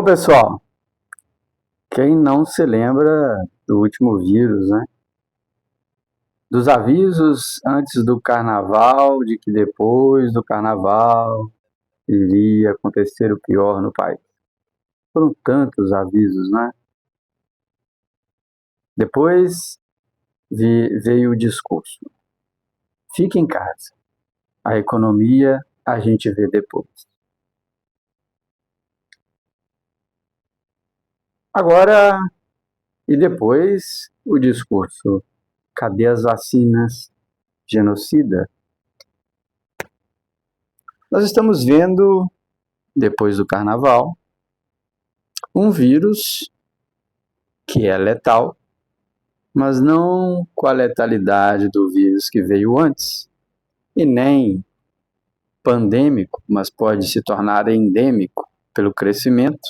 Bom, pessoal, quem não se lembra do último vírus, né? Dos avisos antes do carnaval, de que depois do carnaval iria acontecer o pior no país. Foram tantos avisos, né? Depois veio o discurso: fique em casa, a economia a gente vê depois. Agora, e depois o discurso: cadê as vacinas? Genocida? Nós estamos vendo, depois do carnaval, um vírus que é letal, mas não com a letalidade do vírus que veio antes, e nem pandêmico, mas pode se tornar endêmico pelo crescimento.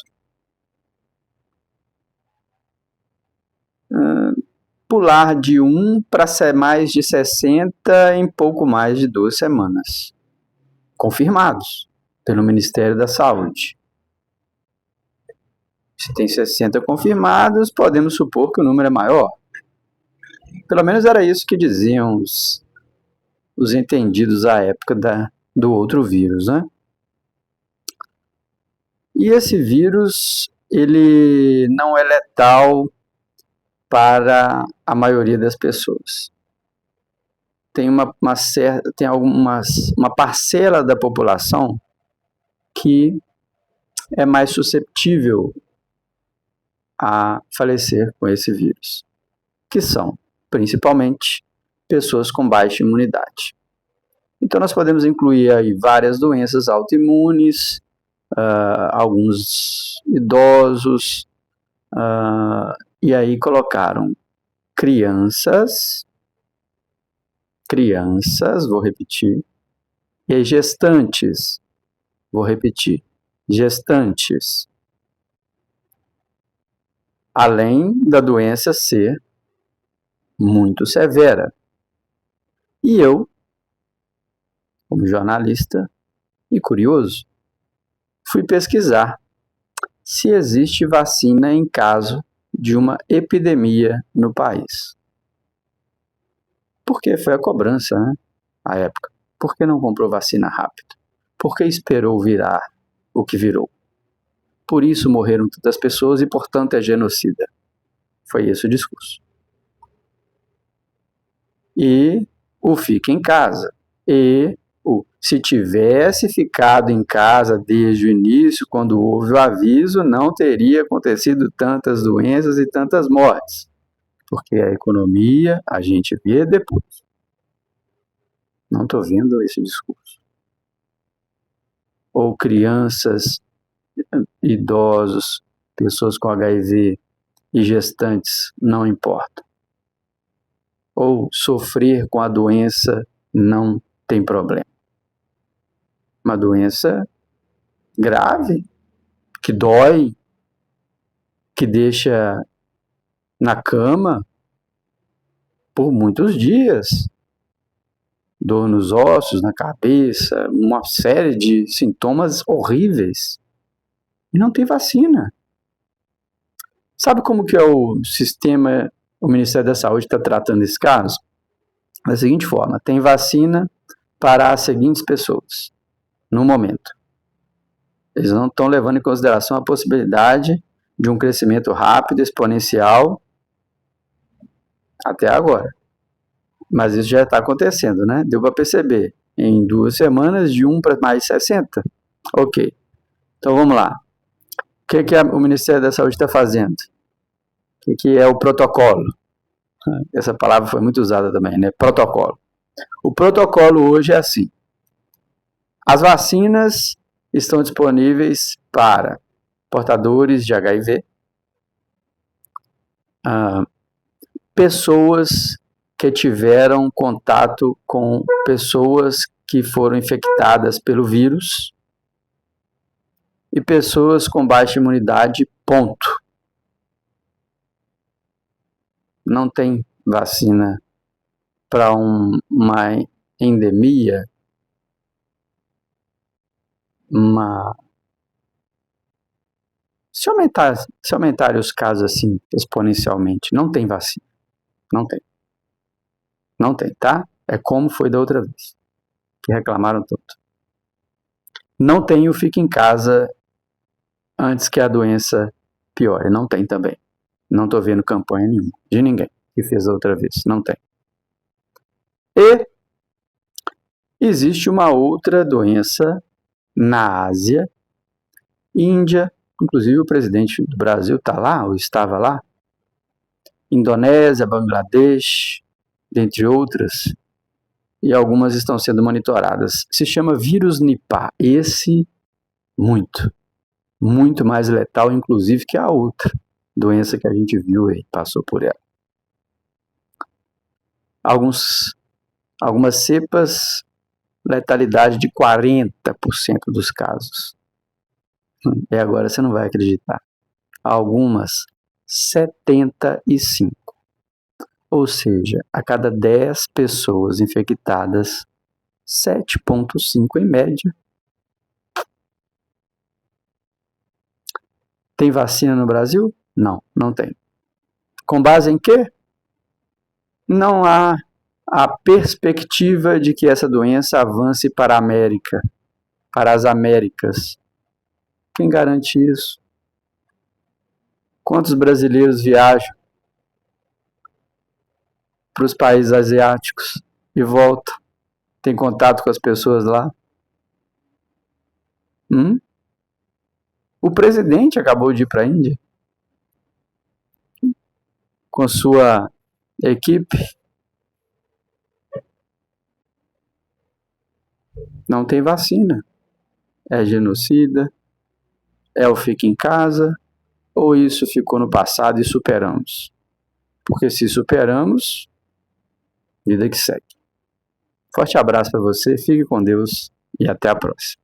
Pular de 1 para ser mais de 60 em pouco mais de 2 semanas. Confirmados pelo Ministério da Saúde. Se tem 60 confirmados, podemos supor que o número é maior. Pelo menos era isso que diziam os entendidos à época do outro vírus, né? E esse vírus, ele não é letal para a maioria das pessoas. Tem uma parcela da população que é mais susceptível a falecer com esse vírus, que são, principalmente, pessoas com baixa imunidade. Então, nós podemos incluir aí várias doenças autoimunes, alguns idosos, e aí colocaram crianças, vou repetir, e gestantes, vou repetir, gestantes, além da doença ser muito severa. E eu, como jornalista e curioso, fui pesquisar se existe vacina em caso de uma epidemia no país. Porque foi a cobrança, né, à época. Por que não comprou vacina rápido? Por que esperou virar o que virou? Por isso morreram tantas pessoas e, portanto, é genocida. Foi esse o discurso. E o fica em casa. E o se tivesse ficado em casa desde o início, quando houve o aviso, não teria acontecido tantas doenças e tantas mortes. Porque a economia a gente vê depois. Não estou vendo esse discurso. Ou crianças, idosos, pessoas com HIV e gestantes, não importa. Ou sofrer com a doença não tem problema. Uma doença grave, que dói, que deixa na cama por muitos dias, dor nos ossos, na cabeça, uma série de sintomas horríveis. E não tem vacina. Sabe como que é o sistema, o Ministério da Saúde está tratando esse caso? Da seguinte forma: tem vacina para as seguintes pessoas, no momento. Eles não estão levando em consideração a possibilidade de um crescimento rápido, exponencial, até agora. Mas isso já está acontecendo, né? Deu para perceber. Em 2 semanas, de 1 para mais 60. Ok. Então vamos lá. O que o Ministério da Saúde está fazendo? O que é o protocolo? Essa palavra foi muito usada também, né? Protocolo. O protocolo hoje é assim: as vacinas estão disponíveis para portadores de HIV, pessoas que tiveram contato com pessoas que foram infectadas pelo vírus e pessoas com baixa imunidade, ponto. Não tem vacina para uma endemia, uma Se aumentarem os casos assim exponencialmente, não tem vacina. Não tem. Não tem, tá? É como foi da outra vez, que reclamaram tanto. Não tem o fica em casa antes que a doença piore. Não tem também. Não tô vendo campanha nenhuma de ninguém que fez da outra vez. Não tem. E existe uma outra doença na Ásia, Índia, inclusive o presidente do Brasil está lá, ou estava lá, Indonésia, Bangladesh, dentre outras, e algumas estão sendo monitoradas. Se chama vírus Nipah. Esse, muito mais letal, inclusive, que a outra doença que a gente viu e passou por ela. Algumas cepas, letalidade de 40% dos casos. E agora você não vai acreditar. Algumas, 75%. Ou seja, a cada 10 pessoas infectadas, 7,5 em média. Tem vacina no Brasil? Não, não tem. Com base em quê? Não há a perspectiva de que essa doença avance para a América, para as Américas. Quem garante isso? Quantos brasileiros viajam para os países asiáticos e voltam? Tem contato com as pessoas lá? O presidente acabou de ir para a Índia com sua equipe. Não tem vacina. É genocida? É o fica em casa? Ou isso ficou no passado e superamos? Porque se superamos, vida que segue. Forte abraço para você, fique com Deus e até a próxima.